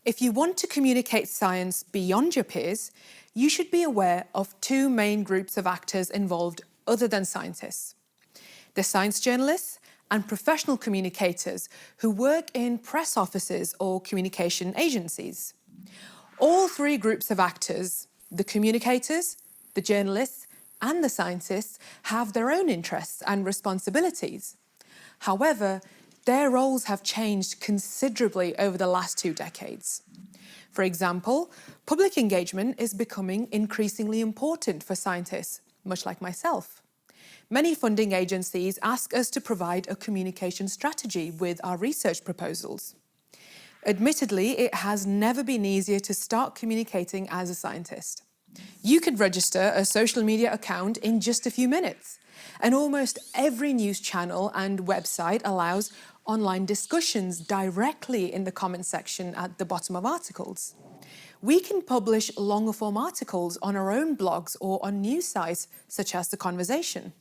If you want to communicate science beyond your peers, you should be aware of two main groups of actors involved other than scientists: the science journalists and professional communicators who work in press offices or communication agencies. All three groups of actors, the communicators, the journalists, and the scientists, have their own interests and responsibilities. However, their roles have changed considerably over the last 2 decades. For example, public engagement is becoming increasingly important for scientists, much like myself. Many funding agencies ask us to provide a communication strategy with our research proposals. Admittedly, it has never been easier to start communicating as a scientist. You could register a social media account in just a few minutes, and almost every news channel and website allows online discussions directly in the comment section at the bottom of articles. We can publish longer form articles on our own blogs or on news sites such as The Conversation.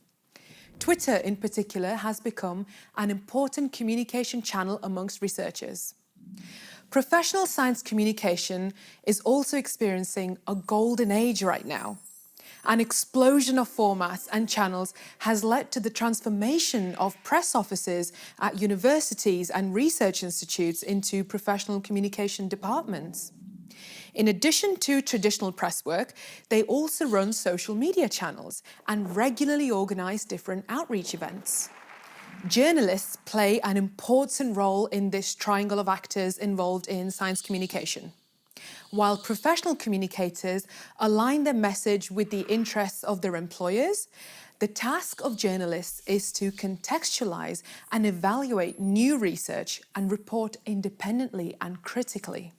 Twitter in particular has become an important communication channel amongst researchers. Professional science communication is also experiencing a golden age right now. An explosion of formats and channels has led to the transformation of press offices at universities and research institutes into professional communication departments. In addition to traditional press work, they also run social media channels and regularly organise different outreach events. Journalists play an important role in this triangle of actors involved in science communication. While professional communicators align their message with the interests of their employers, the task of journalists is to contextualise and evaluate new research and report independently and critically.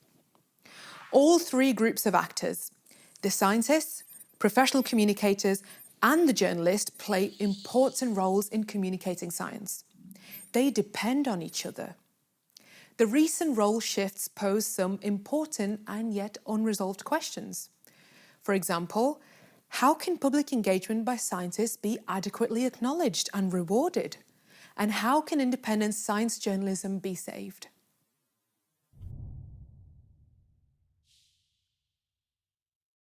All three groups of actors, the scientists, professional communicators, and the journalist, play important roles in communicating science. They depend on each other. The recent role shifts pose some important and yet unresolved questions. For example, how can public engagement by scientists be adequately acknowledged and rewarded? And how can independent science journalism be saved?